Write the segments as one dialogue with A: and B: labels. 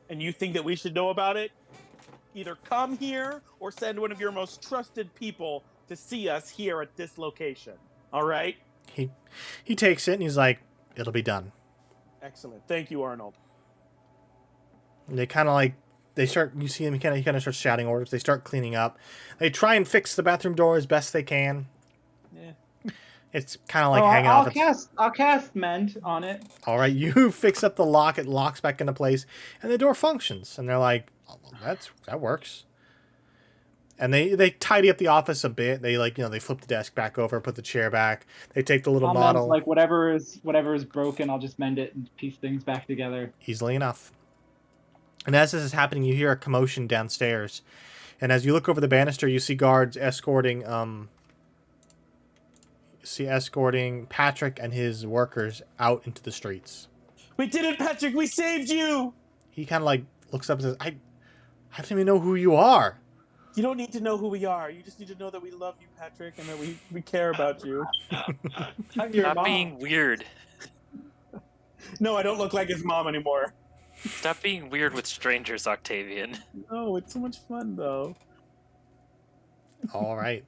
A: and you think that we should know about it, either come here or send one of your most trusted people to see us here at this location. All right?
B: He takes it and he's like, it'll be done.
A: Excellent. Thank you, Arnold.
B: And they kind of like, they start, you see him, he kind of starts shouting orders. They start cleaning up. They try and fix the bathroom door as best they can.
A: Yeah.
B: It's kind of like hanging off.
C: I'll cast mend on it.
B: All right, you fix up the lock. It locks back into place, and the door functions. And they're like, oh, well, that works. And they tidy up the office a bit. They they flip the desk back over, put the chair back. They take the little model.
C: Like whatever is broken, I'll just mend it and piece things back together.
B: Easily enough. And as this is happening, you hear a commotion downstairs. And as you look over the banister, you see guards escorting Patrick and his workers out into the streets.
A: We did it, Patrick! We saved you!
B: He kind of like looks up and says, I don't even know who you are.
A: You don't need to know who we are. You just need to know that we love you, Patrick, and that we care about you.
D: Stop being weird.
A: No, I don't look like his mom anymore.
D: Stop being weird with strangers, Octavian.
A: No, it's so much fun, though.
B: All right.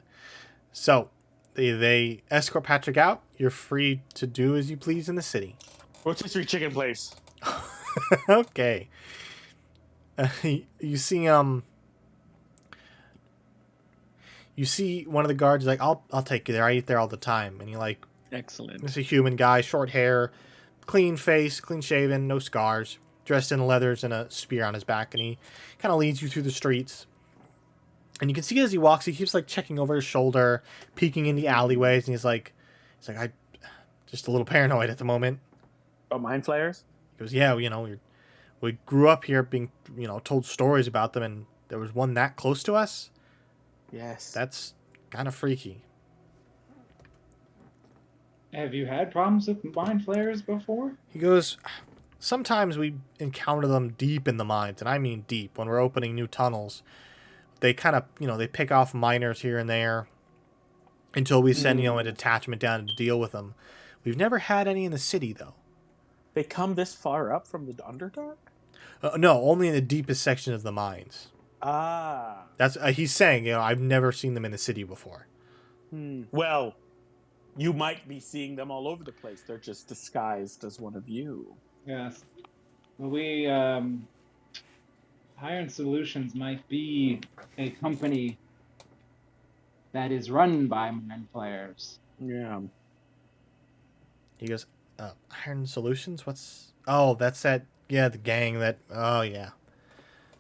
B: So, they escort Patrick out. You're free to do as you please in the city.
A: Rotisserie chicken place.
B: Okay. You see one of the guards like, I'll take you there. I eat there all the time. And you're like,
A: excellent.
B: It's a human guy, short hair, clean face, clean shaven, no scars, dressed in leathers and a spear on his back. And he kind of leads you through the streets. And you can see as he walks, he keeps like checking over his shoulder, peeking in the alleyways. And he's like, I just a little paranoid at the moment.
A: Oh, mind flayers?
B: He goes, yeah, we grew up here being, told stories about them. And there was one that close to us.
A: Yes.
B: That's kind of freaky.
C: Have you had problems with mind flayers before?
B: He goes, sometimes we encounter them deep in the mines, and I mean deep, when we're opening new tunnels. They kind of, they pick off miners here and there until we send, a detachment down to deal with them. We've never had any in the city, though.
A: They come this far up from the Underdark?
B: No, only in the deepest section of the mines.
A: Ah.
B: That's he's saying, I've never seen them in the city before.
A: Well, you might be seeing them all over the place. They're just disguised as one of you.
C: Yes. Well, we, Iron Solutions might be a company that is run by mind flayers.
A: Yeah.
B: He goes, Iron Solutions? Oh, that's that, the gang that, oh, yeah.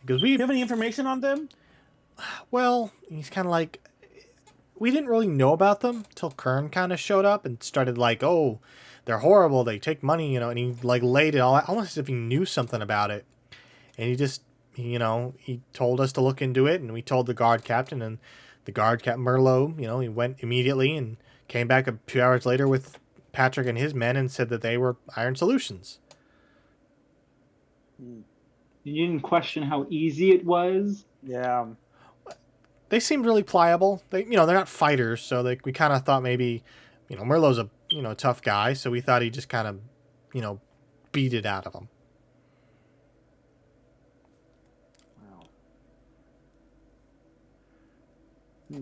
B: Because
A: Do you have any information on them?
B: Well, he's kind of like, we didn't really know about them till Kern kind of showed up and started like, oh, they're horrible, they take money, and he like laid it all out, almost as if he knew something about it. And he just, he told us to look into it, and we told the guard captain, and the guard captain, Merlot, he went immediately and came back a few hours later with Patrick and his men and said that they were Iron Solutions.
C: You didn't question how easy it was?
A: Yeah.
B: They seemed really pliable. They're not fighters, so we kind of thought maybe, Merlot's a tough guy, so we thought he'd just kind of, beat it out of him.
A: Wow.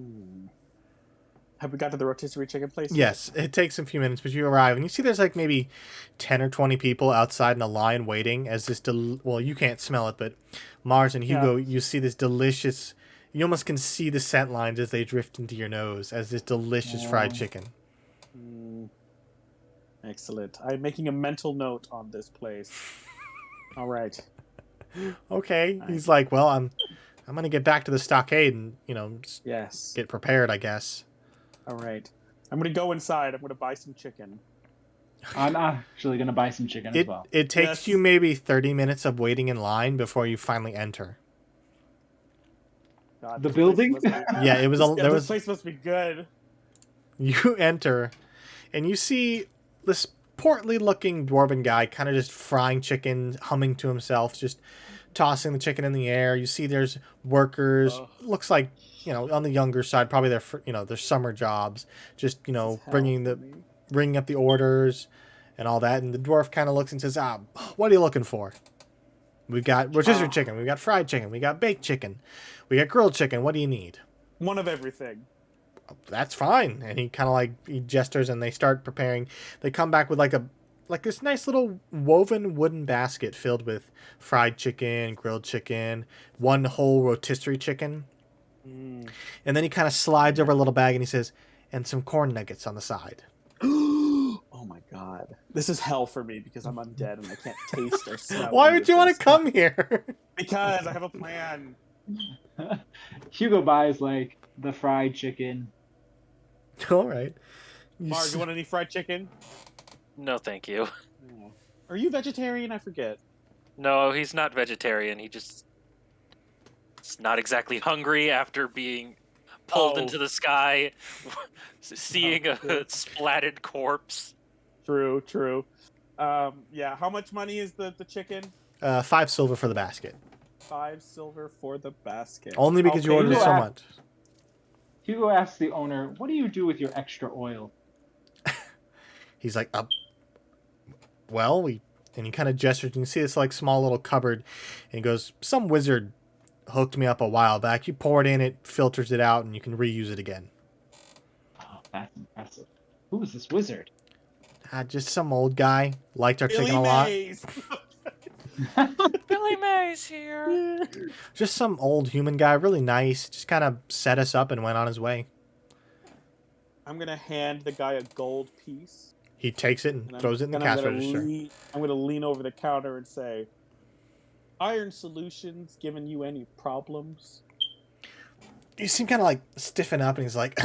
A: Have we got to the rotisserie chicken place?
B: Yes, it takes a few minutes, but you arrive, and you see there's like maybe 10 or 20 people outside in a line waiting as this, well, you can't smell it, but Mars and Hugo, you see this delicious, you almost can see the scent lines as they drift into your nose as this delicious fried chicken.
A: Excellent. I'm making a mental note on this place. All right.
B: Okay. He's like, well, I'm going to get back to the stockade and,
A: yes,
B: get prepared, I guess.
A: All right. I'm going to go inside. I'm going to buy some chicken.
C: I'm actually going to buy some chicken as well.
B: It takes you maybe 30 minutes of waiting in line before you finally enter.
A: God,
C: the building?
B: Yeah, it was.
A: This place must be good.
B: You enter, and you see this portly-looking dwarven guy kind of just frying chicken, humming to himself, just tossing the chicken in the air. You see there's workers. Looks like, on the younger side, probably their summer jobs, just, bringing up the orders and all that. And the dwarf kind of looks and says, what are you looking for? We got rotisserie chicken. We got fried chicken. We got baked chicken. We got grilled chicken. What do you need?
A: One of everything.
B: That's fine. And he kind of like he gestures, and they start preparing. They come back with like this nice little woven wooden basket filled with fried chicken, grilled chicken, one whole rotisserie chicken.
A: Mm.
B: And then he kind of slides over a little bag and he says, and some corn nuggets on the side.
A: Oh my god. This is hell for me because I'm undead and I can't taste or smell.
B: Why
A: any
B: would
A: of
B: you want
A: this.
B: to come here?
A: Because I have a plan.
C: Hugo buys like the fried chicken.
B: All right.
A: Mark, you want any fried chicken?
D: No, thank you.
A: No. Are you vegetarian? I forget.
D: No, he's not vegetarian. He just is not exactly hungry after being pulled
A: Oh.
D: into the sky, seeing a
A: true.
D: splatted corpse.
A: True, true. Yeah, how much money is the chicken?
B: 5 silver for the basket.
A: 5 silver for the basket.
B: Only because you
A: Okay,
B: ordered
C: you
B: so
C: are-
B: much.
C: Hugo asks the owner, "What do you do with your extra oil?"
B: He's like, well, and he kind of gestures. You can see this like small little cupboard, and he goes, some wizard hooked me up a while back. You pour it in, it filters it out, and you can reuse it again.
C: Oh, that's impressive. Who is this wizard?
B: Just some old guy. Liked our
A: Billy
B: chicken a lot.
A: Mays.
D: Billy Mays here.
B: Just some old human guy, really nice. Just kind of set us up and went on his way.
A: I'm gonna hand the guy a gold piece.
B: He takes it and
A: And
B: throws it in the
A: and
B: cash
A: I'm gonna
B: register.
A: I'm gonna lean over the counter and say, "Iron Solutions giving you any problems?"
B: You seem kind of like stiffen up, and he's like,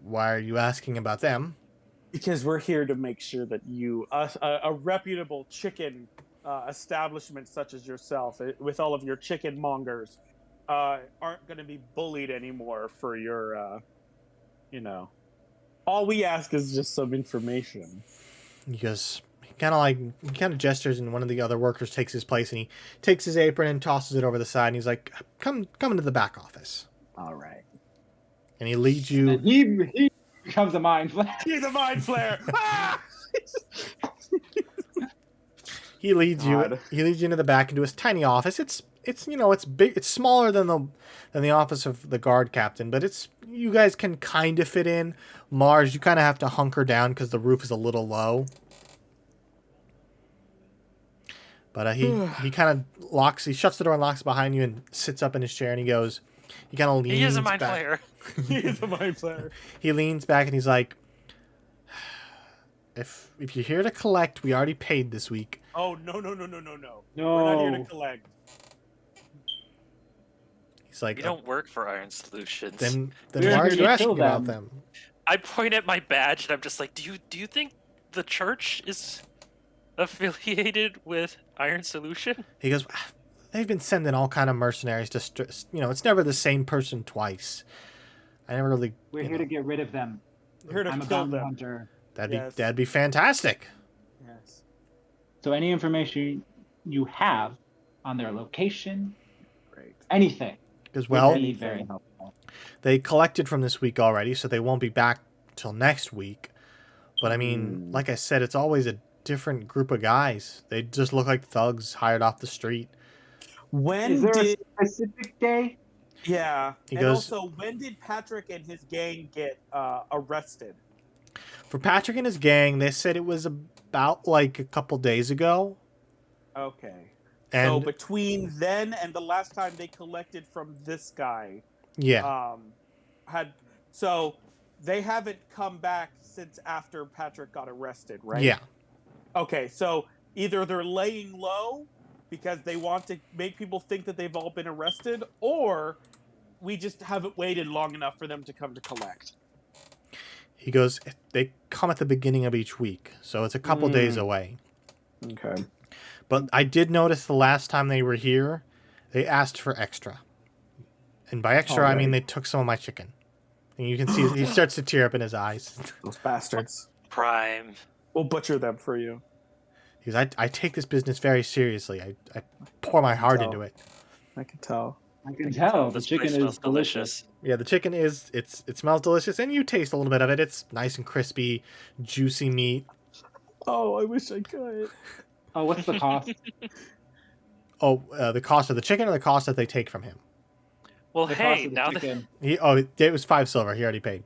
B: why are you asking about them?
A: Because we're here to make sure that you, a reputable chicken establishment such as yourself, with all of your chicken mongers, aren't going to be bullied anymore for your, All we ask is just some information.
B: He kind of gestures, and one of the other workers takes his place, and he takes his apron and tosses it over the side, and he's like, come into the back office.
A: All right.
B: And he leads you.
C: And he becomes a mind flayer.
A: He's a mind flare. Ah!
B: He leads
A: God.
B: you into the back into his tiny office. It's big. It's smaller than the office of the guard captain, but you guys can kind of fit in. Mars, you kind of have to hunker down because the roof is a little low. But he kind of he shuts the door and locks it behind you and sits up in his chair, and he kind of leans
D: He is a mind
B: back.
D: flayer.
A: He's a mind flare.
B: He leans back and he's like, if you're here to collect, we already paid this week.
A: Oh, no. We're not here to
C: No.
A: collect.
B: He's like,
D: We don't work for Iron Solutions.
B: then
C: We're
B: why are
C: here
B: you
C: to
B: asking
C: kill
B: about
C: them.
B: them?
D: I point at my badge and I'm just like, do you think the church is affiliated with Iron Solution?
B: He goes, they've been sending all kind of mercenaries to, it's never the same person twice. I never really.
C: We're here to get rid of them.
A: We're here to
C: I'm a
A: kill
C: bounty
A: them.
C: hunter.
A: Yes.
B: That'd be fantastic.
A: Yes.
C: So any information you have on their location,
A: Great.
C: anything,
B: Because
C: would be very helpful.
B: they collected from this week already, so they won't be back till next week. But I mean, like I said, it's always a different group of guys. They just look like thugs hired off the street.
A: When
C: Is there
A: did
C: a specific day?
A: Yeah.
B: He
A: And
B: goes-
A: also, when did Patrick and his gang get arrested?
B: For Patrick and his gang, they said it was about like a couple days ago.
A: Okay.
B: And
A: So between then and the last time they collected from this guy,
B: yeah,
A: so they haven't come back since after Patrick got arrested, right?
B: yeah.
A: Okay, so either they're laying low because they want to make people think that they've all been arrested, or we just haven't waited long enough for them to come to collect.
B: He goes, they come at the beginning of each week, so it's a couple days away.
A: Okay.
B: But I did notice the last time they were here, they asked for extra. And by extra, I mean they took some of my chicken. And you can see he starts to tear up in his eyes.
A: Those bastards.
D: Prime.
A: We'll butcher them for you.
B: He goes, I take this business very seriously. I pour my heart
A: So-
B: into it.
A: I can tell.
C: I can tell the
D: This
C: chicken
D: place
C: is
D: smells
C: delicious.
B: Yeah, the chicken it smells delicious, and you taste a little bit of it. It's nice and crispy, juicy meat.
A: Oh, I wish I could.
C: Oh, what's the cost?
B: Oh, the cost of the chicken or the cost that they take from him?
D: Well,
C: The cost
D: hey,
C: of the
D: now that
C: chicken.
B: It was 5 silver. He already paid.